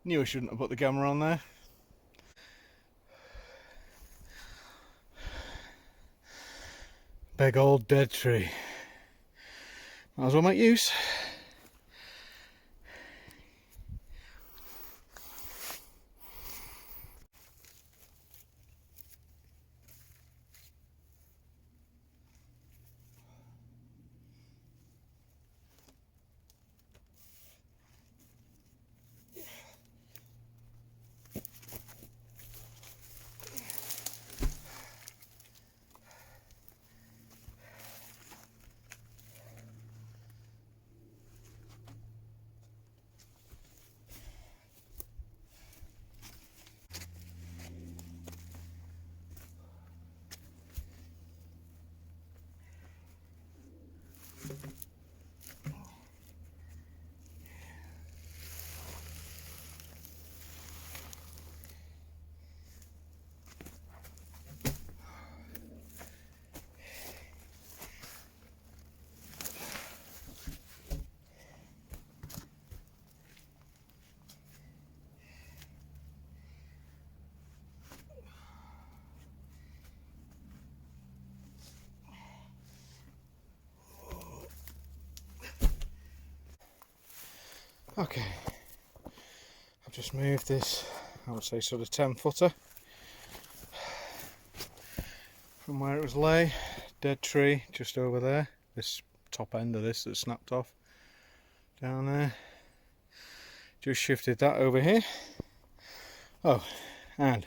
Knew I shouldn't have put the camera on there. Big old dead tree. Might as well make use. Okay, I've just moved this, I would say sort of 10 footer from where it was lay. Dead tree just over there, this top end of this that snapped off down there. Just shifted that over here. Oh, and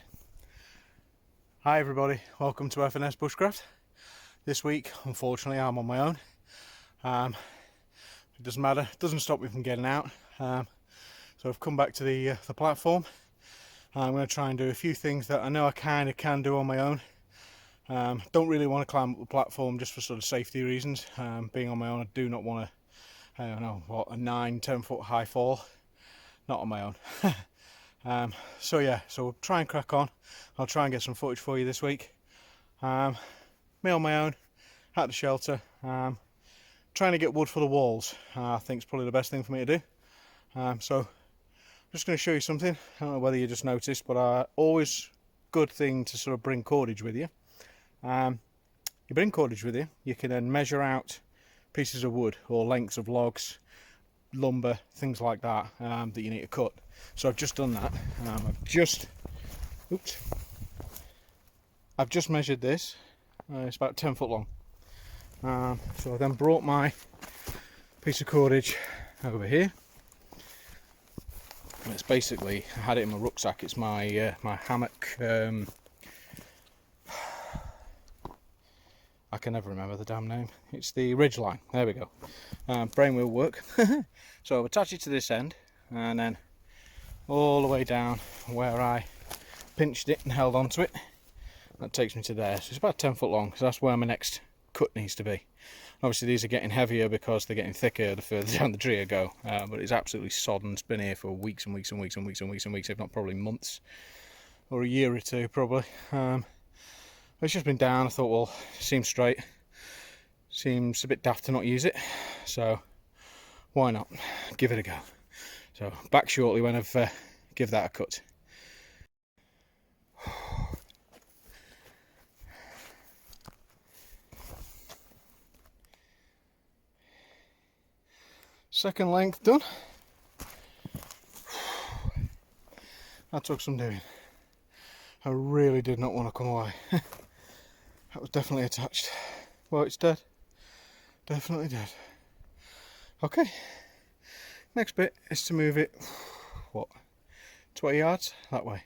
hi everybody, welcome to FNS Bushcraft. This week, unfortunately, I'm on my own. It doesn't matter, it doesn't stop me from getting out. So I've come back to the platform. I'm going to try and do a few things that I know I kind of can do on my own. Don't really want to climb up the platform just for sort of safety reasons. Being on my own, I do not want to, I don't know, what, a 9-10 foot high fall. Not on my own. So yeah, so we'll try and crack on. I'll try and get some footage for you this week. Me on my own, at the shelter. Trying to get wood for the walls, I think is probably the best thing for me to do. So I'm just going to show you something. I don't know whether you just noticed, but always good thing to sort of bring cordage with you. You bring cordage with you, you can then measure out pieces of wood or lengths of logs, lumber, things like that, that you need to cut. So I've just done that. I've just measured this. It's about 10 foot long. So I then brought my piece of cordage over here. And it's basically, I had it in my rucksack. It's my my hammock. I can never remember the damn name. It's the ridgeline. There we go. Brain will work. So I'll attach it to this end, and then all the way down where I pinched it and held onto it. That takes me to there. So it's about 10 foot long. So that's where my next cut needs to be. Obviously these are getting heavier because they're getting thicker the further down the tree I go, but it's absolutely sodden. It's been here for weeks and weeks and weeks and weeks and weeks and weeks, if not probably months or a year or two probably. It's just been down. I thought, well, it seems straight, seems a bit daft to not use it, so why not give it a go. So back shortly when I've give that a cut. Second length done. That took some doing. I really did not want to come away. That was definitely attached. Well, it's dead. Definitely dead. Okay. Next bit is to move it, what, 20 yards that way.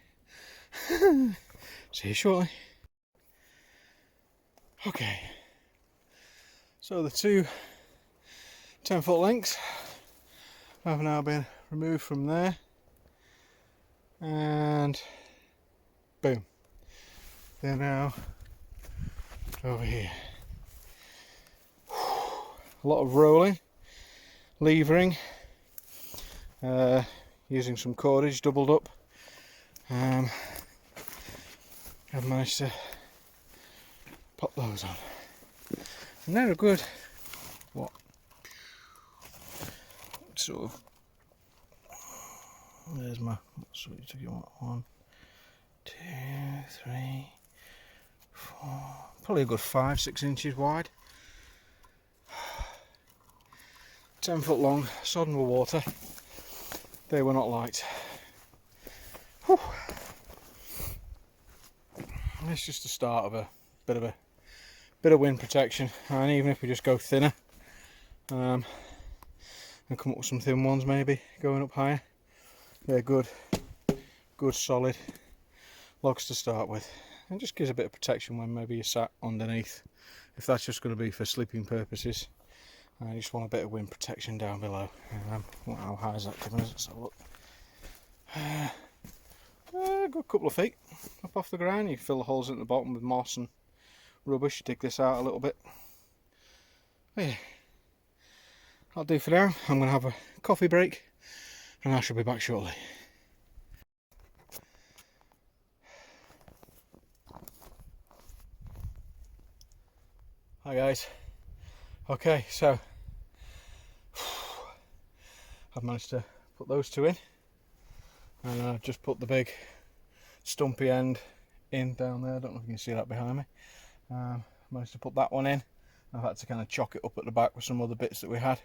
See you shortly. Okay. So the two 10 foot lengths have now been removed from there, and boom, they're now over here. A lot of rolling, levering, using some cordage doubled up. I've managed to pop those on, and they're a good, what, sort of There's my, so you took it, 1, 2, 3, 4, probably a good 5-6 inches wide. 10 foot long, sodden with water. They were not light. Whew. It's just the start of a bit of wind protection, and even if we just go thinner and come up with some thin ones, maybe going up higher, they're good solid logs to start with, and just gives a bit of protection when maybe you're sat underneath, if that's just going to be for sleeping purposes. I just want a bit of wind protection down below. How high is that giving us? Let's have a look. A good couple of feet up off the ground. You fill the holes at the bottom with moss and rubbish, dig this out a little bit. Oh yeah, that'll do for now. I'm going to have a coffee break and I shall be back shortly. Hi guys. Okay, so I've managed to put those two in, and I've just put the big stumpy end in down there. I don't know if you can see that behind me. Managed to put that one in. I've had to kind of chock it up at the back with some other bits that we had.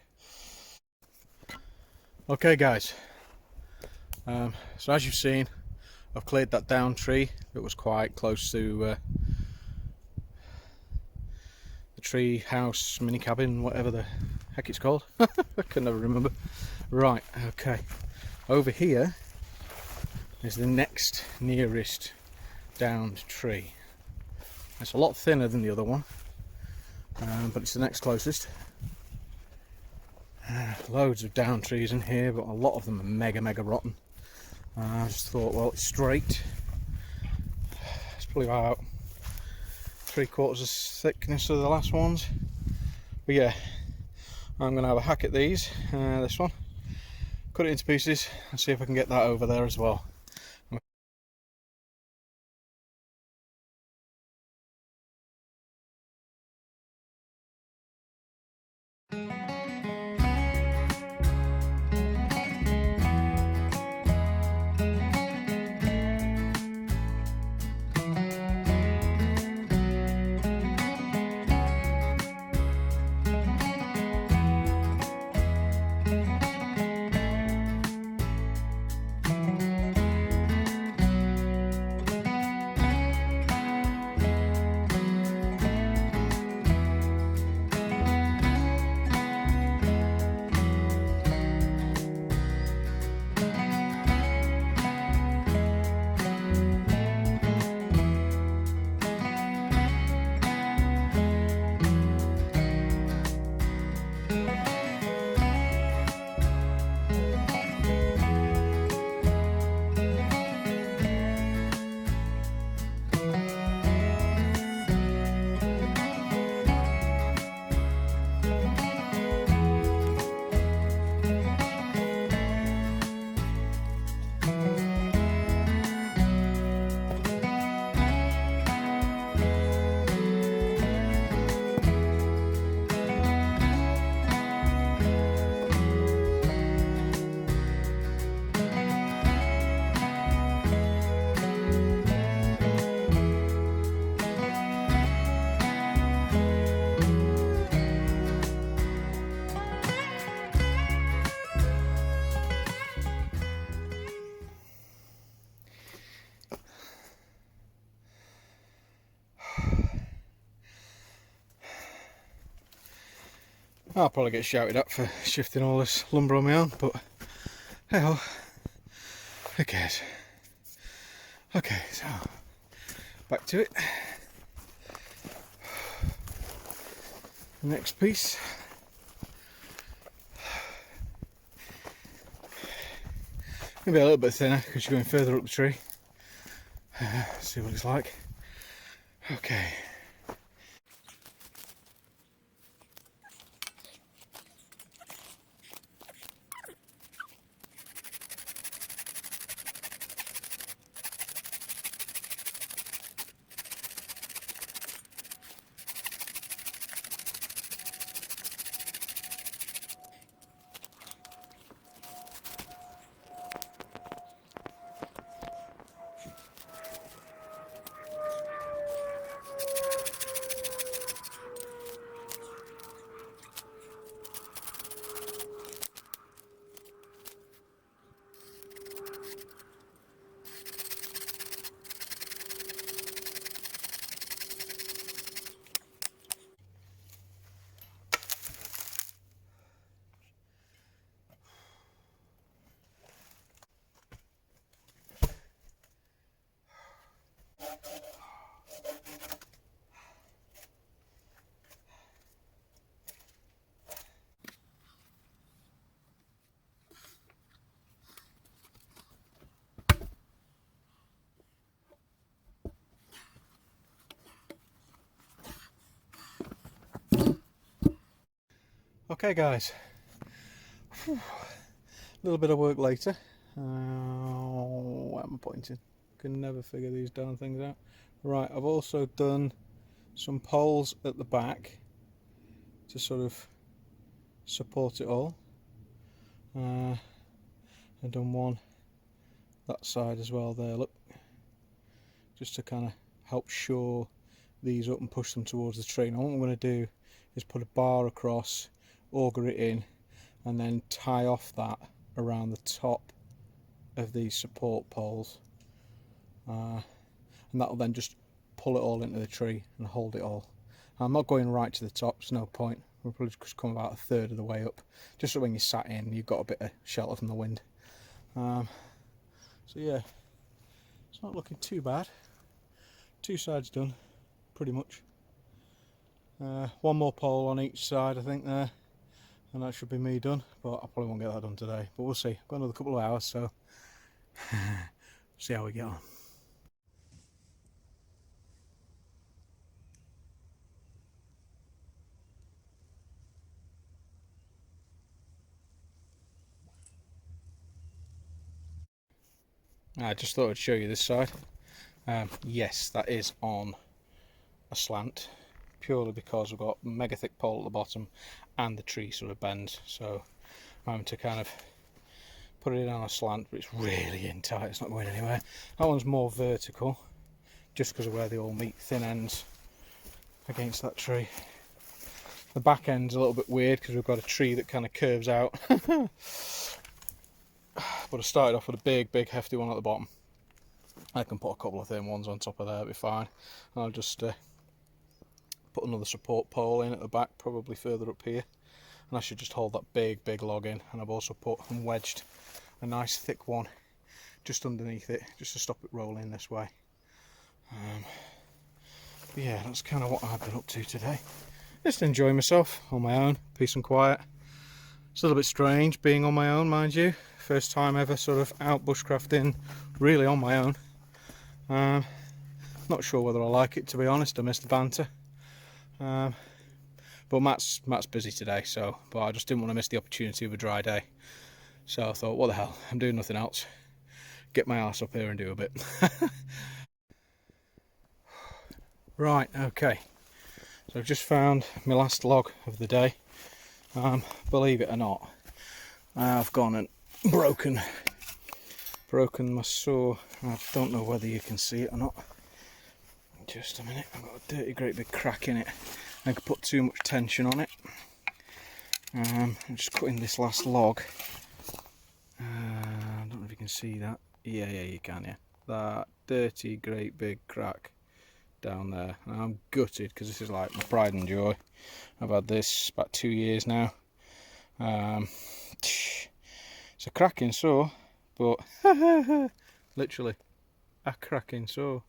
Okay guys, so as you've seen, I've cleared that down tree that was quite close to the tree house, mini cabin, whatever the heck it's called. I can never remember. Right, okay, over here is the next nearest downed tree. It's a lot thinner than the other one, but it's the next closest. Loads of down trees in here, but a lot of them are mega rotten. I just thought, well, it's straight. It's probably about 3/4 the thickness of the last ones. But yeah, I'm going to have a hack at these. This one, cut it into pieces and see if I can get that over there as well. I'll probably get shouted at for shifting all this lumber on my own, but hey ho, who cares? Okay, so back to it. Next piece. Maybe a little bit thinner because you're going further up the tree. See what it's like. Okay. Okay guys, a little bit of work later. Where am I pointing? Can never figure these darn things out. Right, I've also done some poles at the back to sort of support it all. I've done one that side as well there, look, just to kind of help shore these up and push them towards the tree. Now what I'm going to do is put a bar across, auger it in, and then tie off that around the top of these support poles, and that'll then just pull it all into the tree and hold it all. I'm not going right to the top, there's no point. We'll probably just come about a third of the way up, just so when you're sat in you've got a bit of shelter from the wind. So yeah, it's not looking too bad. Two sides done, pretty much. One more pole on each side I think there, and that should be me done, but I probably won't get that done today, but we'll see. I've got another couple of hours, so see how we get on. I just thought I'd show you this side. Yes, that is on a slant, purely because we've got mega thick pole at the bottom and the tree sort of bends, so I'm having to kind of put it on a slant, but it's really in tight, it's not going anywhere. That one's more vertical, just because of where they all meet, thin ends against that tree. The back end's a little bit weird because we've got a tree that kind of curves out. But I started off with a big hefty one at the bottom. I can put a couple of thin ones on top of there, it'll be fine. And I'll just put another support pole in at the back, probably further up here, and I should just hold that big log in. And I've also put and wedged a nice thick one just underneath it, just to stop it rolling this way. But yeah, that's kind of what I've been up to today. Just enjoying myself on my own, peace and quiet. It's a little bit strange being on my own, mind you. First time ever sort of out bushcrafting really on my own. Not sure whether I like it, to be honest. I miss the banter. But Matt's busy today, so but I just didn't want to miss the opportunity of a dry day. So I thought, what the hell, I'm doing nothing else. Get my ass up here and do a bit. Right, okay. So I've just found my last log of the day. Believe it or not, I've gone and broken my saw. I don't know whether you can see it or not. Just a minute, I've got a dirty great big crack in it. I could put too much tension on it. I'm just cutting this last log. I don't know if you can see that. Yeah, you can, yeah. That dirty great big crack down there. And I'm gutted because this is like my pride and joy. I've had this about 2 years now. It's a cracking saw, but literally a cracking saw.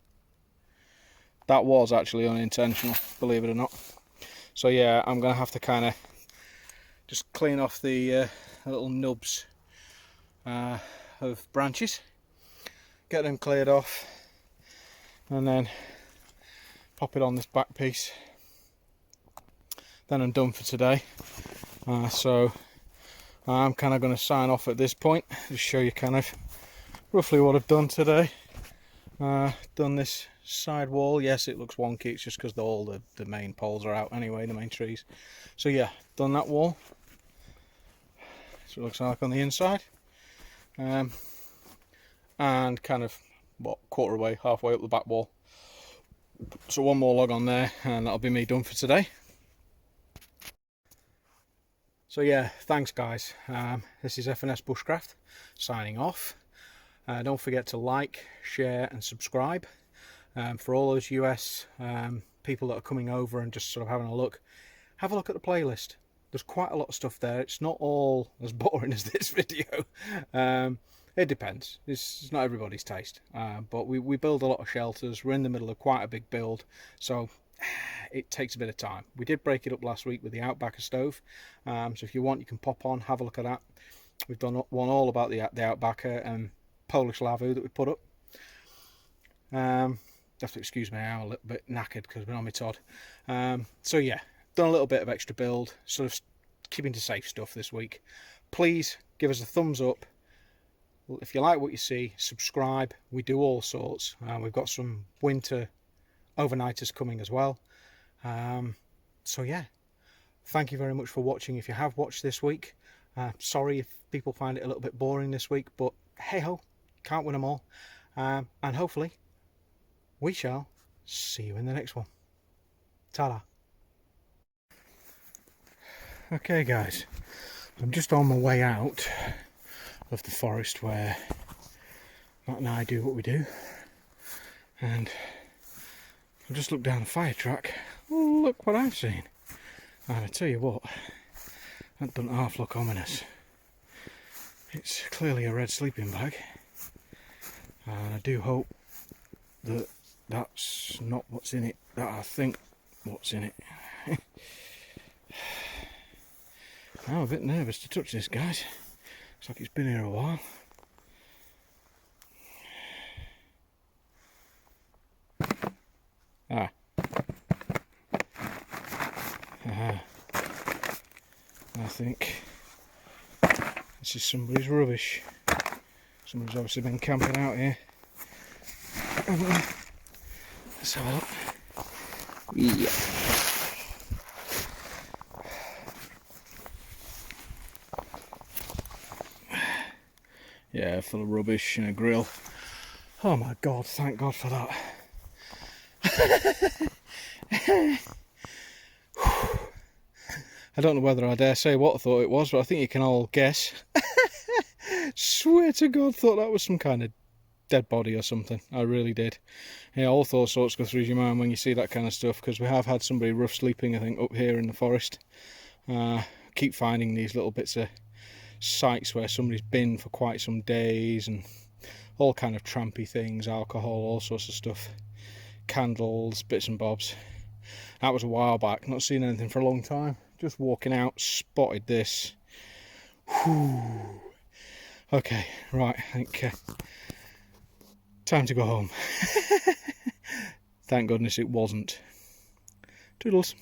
That was actually unintentional, believe it or not. So yeah, I'm gonna have to kind of just clean off the little nubs of branches, get them cleared off, and then pop it on this back piece. Then I'm done for today. So I'm kind of going to sign off at this point, just show you kind of roughly what I've done today. Done this side wall. Yes, it looks wonky, it's just because all the main poles are out anyway, the main trees. So yeah, done that wall. So it looks like on the inside. And kind of, what, quarter way, halfway up the back wall. So one more log on there and that'll be me done for today. So yeah, thanks guys. This is FNS Bushcraft signing off. Don't forget to like, share and subscribe. For all those US people that are coming over and just sort of having a look, have a look at the playlist. There's quite a lot of stuff there. It's not all as boring as this video. It depends. It's not everybody's taste. But we build a lot of shelters. We're in the middle of quite a big build, so it takes a bit of time. We did break it up last week with the Outbacker stove. So if you want, you can pop on, have a look at that. We've done one all about the Outbacker and Polish Lavu that we put up. Have to excuse me, I'm a little bit knackered because I've been on my Todd. So yeah, done a little bit of extra build, sort of keeping to safe stuff this week. Please give us a thumbs up. If you like what you see, subscribe. We do all sorts. We've got some winter overnighters coming as well. So yeah, thank you very much for watching if you have watched this week. Sorry if people find it a little bit boring this week, but hey ho, can't win them all. And hopefully we shall see you in the next one. Ta-da. Okay guys, I'm just on my way out of the forest where Matt and I do what we do, and I've just looked down the fire track. Look what I've seen, and I tell you what, that doesn't half look ominous. It's clearly a red sleeping bag, and I do hope that that's not what's in it, that I think what's in it. I'm a bit nervous to touch this, guys. Looks like it's been here a while. I think this is somebody's rubbish. Somebody's obviously been camping out here. Let's have a look. Yeah. Yeah, full of rubbish and a grill. Oh my god, thank God for that. I don't know whether I dare say what I thought it was, but I think you can all guess. Swear to God, thought that was some kind of dead body or something. I really did. Yeah, all sorts go through your mind when you see that kind of stuff, because we have had somebody rough sleeping, I think, up here in the forest. Keep finding these little bits of sites where somebody's been for quite some days, and all kind of trampy things, alcohol, all sorts of stuff, candles, bits and bobs. That was a while back, not seen anything for a long time. Just walking out, spotted this. Whew. Okay, right, I think time to go home. Thank goodness it wasn't. Toodles.